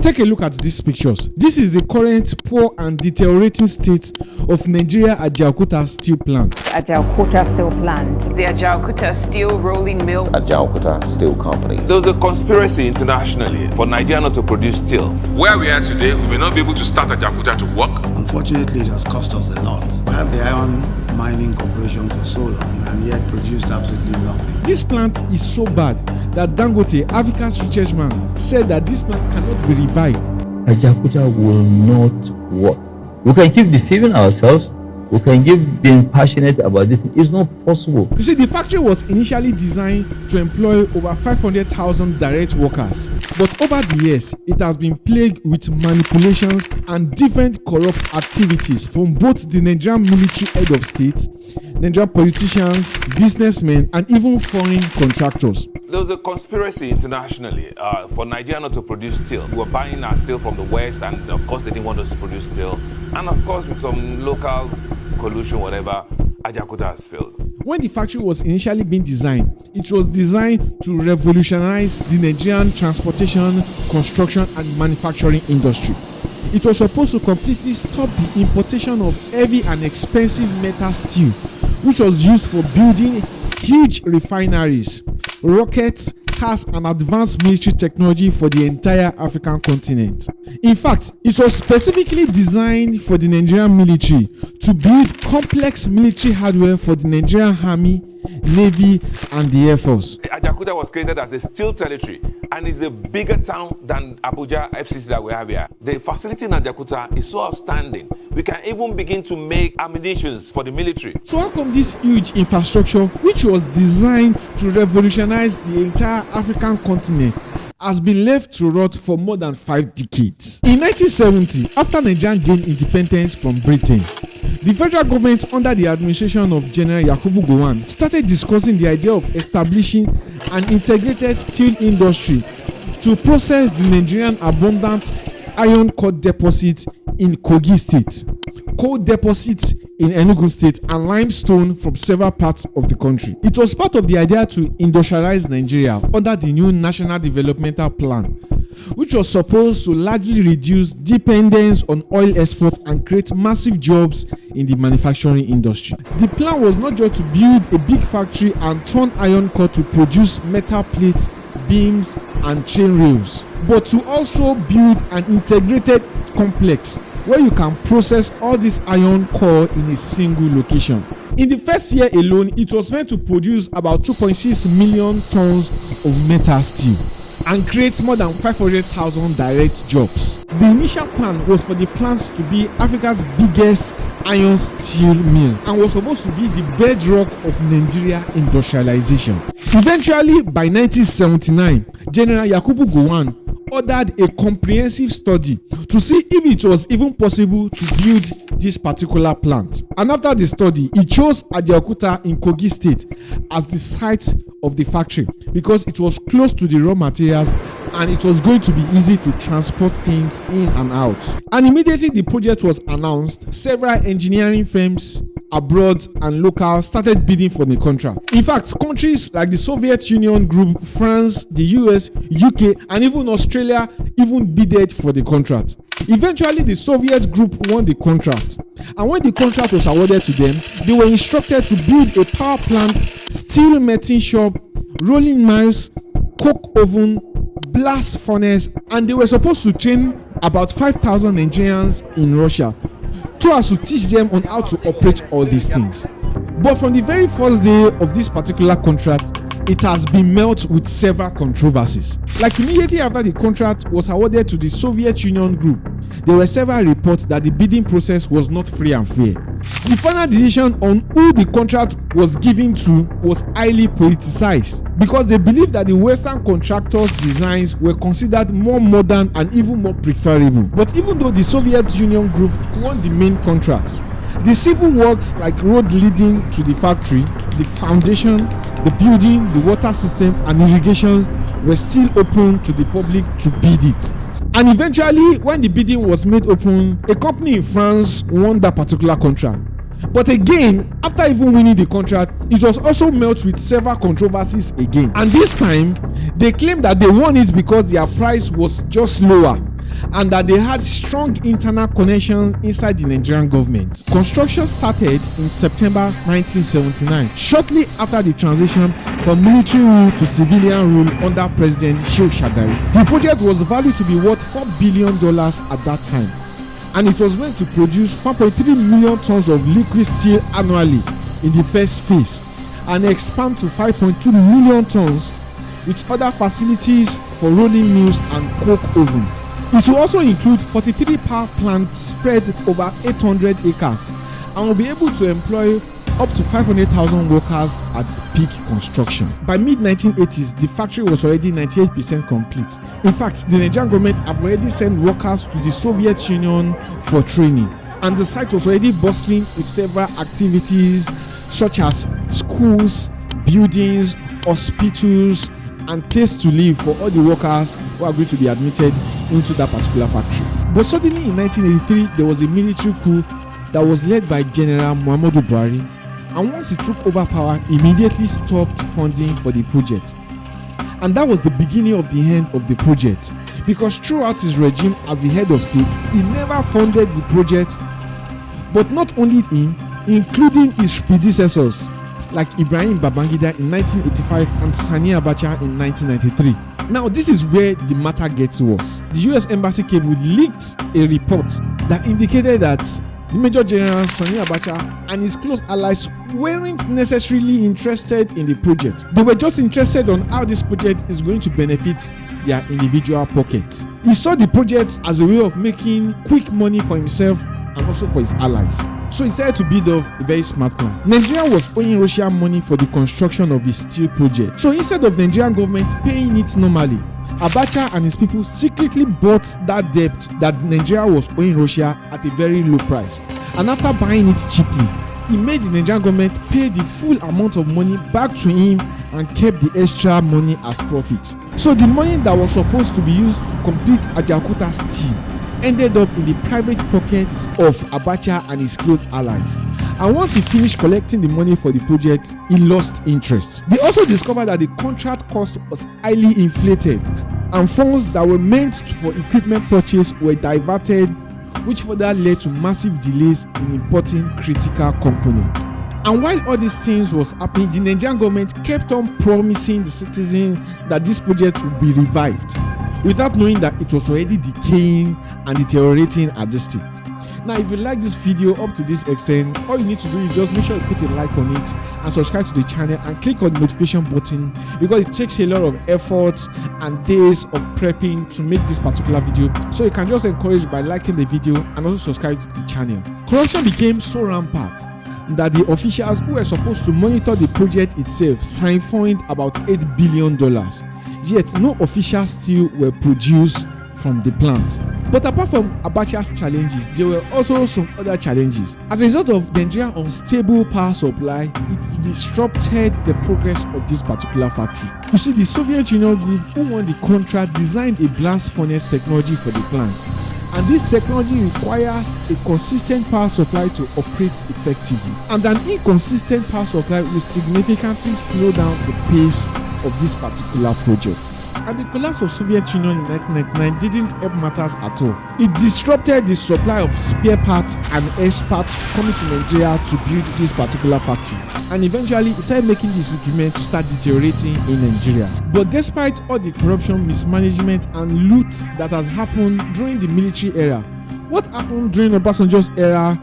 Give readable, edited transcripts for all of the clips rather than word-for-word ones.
Take a look at these pictures. This is the current poor and deteriorating state of Nigeria Ajaokuta Steel Plant. Ajaokuta Steel Plant. The Ajaokuta Steel Rolling Mill. Ajaokuta Steel Company. There was a conspiracy internationally for Nigeria not to produce steel. Where we are today, we may not be able to start Ajaokuta to work. Unfortunately, it has cost us a lot. We had the Iron Mining Corporation for so long and yet produced absolutely nothing. This plant is so bad that Dangote, Africa's richest man, said that this plant cannot be revived. Ajaokuta will not work. We can keep deceiving ourselves. We can keep being passionate about this. It's not possible. You see, the factory was initially designed to employ over 500,000 direct workers. But over the years, it has been plagued with manipulations and different corrupt activities from both the Nigerian military head of state, Nigerian politicians, businessmen, and even foreign contractors. There was a conspiracy internationally for Nigeria not to produce steel. We were buying our steel from the West, and of course they didn't want us to produce steel. And of course, with some local collusion, whatever, Ajaokuta has failed. When the factory was initially being designed, it was designed to revolutionize the Nigerian transportation, construction, and manufacturing industry. It was supposed to completely stop the importation of heavy and expensive metal steel, which was used for building huge refineries, rockets, cars, and advanced military technology for the entire African continent. In fact, it was specifically designed for the Nigerian military to build complex military hardware for the Nigerian Army, Navy, and the Air Force. Ajaokuta was created as a steel territory and is a bigger town than Abuja FCC that we have here. The facility in Ajaokuta is so outstanding. We can even begin to make ammunition for the military. So how come this huge infrastructure, which was designed to revolutionize the entire African continent, has been left to rot for more than 5 decades? In 1970, after Nigeria gained independence from Britain, the federal government under the administration of General Yakubu Gowon started discussing the idea of establishing an integrated steel industry to process the Nigerian abundant iron core deposits in Kogi State, coal deposits in Enugu State, and limestone from several parts of the country. It was part of the idea to industrialize Nigeria under the new National Developmental Plan, which was supposed to largely reduce dependence on oil exports and create massive jobs in the manufacturing industry. The plan was not just to build a big factory and turn iron core to produce metal plates, beams, and chain rails, but to also build an integrated complex where you can process all this iron core in a single location. In the first year alone, it was meant to produce about 2.6 million tons of metal steel and create more than 500,000 direct jobs. The initial plan was for the plant to be Africa's biggest iron steel mill and was supposed to be the bedrock of Nigeria industrialization. Eventually, by 1979, General Yakubu Gowon ordered a comprehensive study to see if it was even possible to build this particular plant. And after the study, he chose Ajaokuta in Kogi State as the site of the factory because it was close to the raw materials and it was going to be easy to transport things in and out. And immediately the project was announced, several engineering firms abroad and local started bidding for the contract. In fact, countries like the Soviet Union group, France, the US, UK, and even Australia even bidded for the contract. Eventually, the Soviet group won the contract, and when the contract was awarded to them, they were instructed to build a power plant, steel melting shop, rolling mills, coke oven, blast furnace, and they were supposed to train about 5,000 Nigerians in Russia so as to teach them on how to operate all these things. But from the very first day of this particular contract, it has been met with several controversies. Like immediately after the contract was awarded to the Soviet Union group, there were several reports that the bidding process was not free and fair. The final decision on who the contract was given to was highly politicized because they believed that the Western contractors' designs were considered more modern and even more preferable. But even though the Soviet Union group won the main contract, the civil works like road leading to the factory, the foundation, the building, the water system, and irrigations were still open to the public to bid it. And eventually, when the bidding was made open, a company in France won that particular contract. But again, after even winning the contract, it was also met with several controversies again. And this time, they claimed that they won it because their price was just lower and that they had strong internal connections inside the Nigerian government. Construction started in September 1979, shortly after the transition from military rule to civilian rule under President Shehu Shagari. The project was valued to be worth $4 billion at that time, and it was meant to produce 1.3 million tons of liquid steel annually in the first phase and expand to 5.2 million tons with other facilities for rolling mills and coke oven. It will also include 43 power plants spread over 800 acres and will be able to employ up to 500,000 workers at peak construction. By mid-1980s, the factory was already 98% complete. In fact, the Nigerian government have already sent workers to the Soviet Union for training, and the site was already bustling with several activities such as schools, buildings, hospitals, and place to live for all the workers who are going to be admitted into that particular factory. But suddenly in 1983, there was a military coup that was led by General Muhammadu Buhari, and once he took over power, immediately stopped funding for the project. And that was the beginning of the end of the project, because throughout his regime as the head of state, he never funded the project. But not only him, including his predecessors like Ibrahim Babangida in 1985 and Sani Abacha in 1993. Now, this is where the matter gets worse. The US Embassy cable leaked a report that indicated that the Major General Sani Abacha and his close allies weren't necessarily interested in the project. They were just interested on how this project is going to benefit their individual pockets. He saw the project as a way of making quick money for himself and also for his allies. So he decided to build off a very smart plan. Nigeria was owing Russia money for the construction of his steel project. So instead of Nigerian government paying it normally, Abacha and his people secretly bought that debt that Nigeria was owing Russia at a very low price. And after buying it cheaply, he made the Nigerian government pay the full amount of money back to him and kept the extra money as profit. So the money that was supposed to be used to complete Ajaokuta Steel ended up in the private pockets of Abacha and his close allies. And once he finished collecting the money for the project, he lost interest. They also discovered that the contract cost was highly inflated, and funds that were meant for equipment purchase were diverted, which further led to massive delays in importing critical components. And while all these things was happening, the Nigerian government kept on promising the citizens that this project would be revived, without knowing that it was already decaying and deteriorating at this state. Now, if you like this video up to this extent, all you need to do is just make sure you put a like on it and subscribe to the channel and click on the notification button, because it takes a lot of effort and days of prepping to make this particular video. So you can just encourage by liking the video and also subscribe to the channel. Corruption became so rampant that the officials who were supposed to monitor the project itself siphoned about $8 billion. Yet no official steel were produced from the plant. But apart from Abacha's challenges, there were also some other challenges. As a result of Nigeria's unstable power supply, it disrupted the progress of this particular factory. You see, the Soviet Union group who won the contract designed a blast furnace technology for the plant. And this technology requires a consistent power supply to operate effectively. And an inconsistent power supply will significantly slow down the pace of this particular project. And the collapse of Soviet Union in 1999 didn't help matters at all. It disrupted the supply of spare parts and experts coming to Nigeria to build this particular factory. And eventually, it started making this equipment to start deteriorating in Nigeria. But despite all the corruption, mismanagement, and loot that has happened during the military era, what happened during Obasanjo's era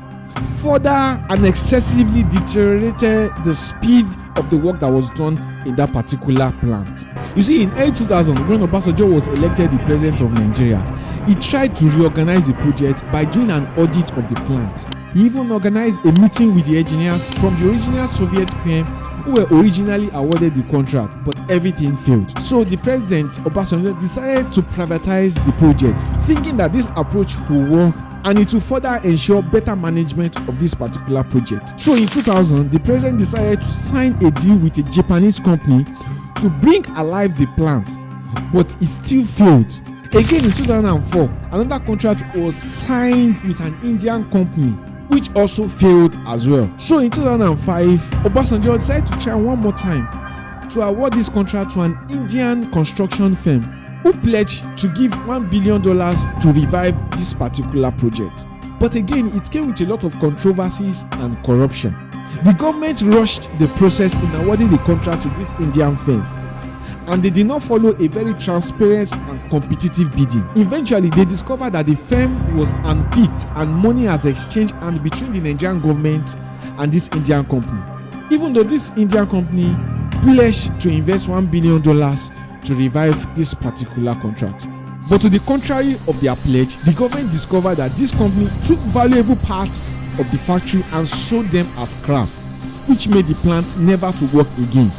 further and excessively deteriorated the speed of the work that was done in that particular plant. You see, in early 2000, when Obasanjo was elected the president of Nigeria, he tried to reorganize the project by doing an audit of the plant. He even organized a meeting with the engineers from the original Soviet firm who were originally awarded the contract, but everything failed. So the president, Obasanjo, decided to privatize the project, thinking that this approach would work and it will further ensure better management of this particular project. So in 2000, the president decided to sign a deal with a Japanese company to bring alive the plant, but it still failed. Again in 2004, another contract was signed with an Indian company, which also failed as well. So in 2005, Obasanjo decided to try one more time to award this contract to an Indian construction firm, who pledged to give $1 billion to revive this particular project. But again, it came with a lot of controversies and corruption. The government rushed the process in awarding the contract to this Indian firm, and they did not follow a very transparent and competitive bidding. Eventually, they discovered that the firm was handpicked and money has exchanged hands between the Nigerian government and this Indian company. Even though this Indian company pledged to invest $1 billion to revive this particular contract. But to the contrary of their pledge, the government discovered that this company took valuable parts of the factory and sold them as scrap, which made the plant never to work again.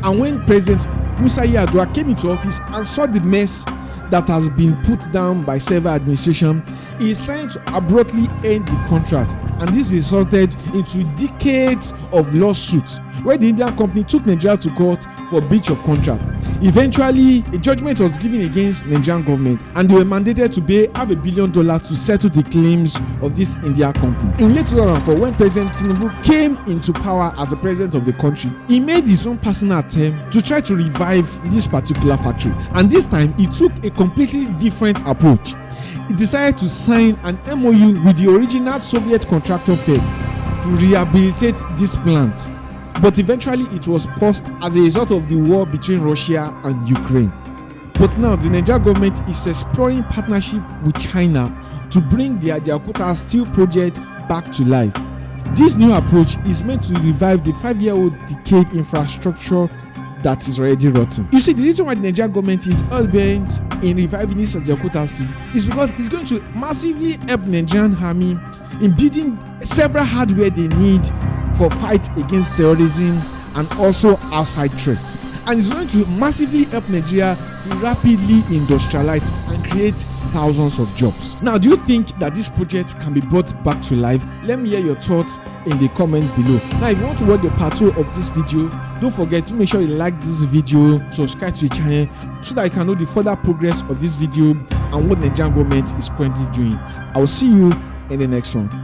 And when President Musa Yar'Adua came into office and saw the mess that has been put down by several administrations, he decided to abruptly end the contract, and this resulted into decades of lawsuits where the Indian company took Nigeria to court for breach of contract. Eventually, a judgment was given against Nigerian government, and they were mandated to pay $500 million to settle the claims of this Indian company. In late 2004, when President Tinubu came into power as the president of the country, he made his own personal attempt to try to revive this particular factory, and this time he took a completely different approach. He decided to sign an MOU with the original Soviet contractor firm to rehabilitate this plant. But eventually it was paused as a result of the war between Russia and Ukraine. But now the Nigerian government is exploring partnership with China to bring the Ajaokuta Steel project back to life. This new approach is meant to revive the 5-year-old decayed infrastructure that is already rotten. You see, the reason why the Nigerian government is all bent in reviving this Ajaokuta Steel is because it's going to massively help Nigerian army in building several hardware they need for fight against terrorism and also outside threats, and it's going to massively help Nigeria to rapidly industrialize and create thousands of jobs. Now, do you think that this project can be brought back to life? Let me hear your thoughts in the comments below. Now, if you want to watch the part 2 of this video, don't forget to make sure you like this video, subscribe to the channel so that you can know the further progress of this video and what the Nigerian government is currently doing. I will see you in the next one.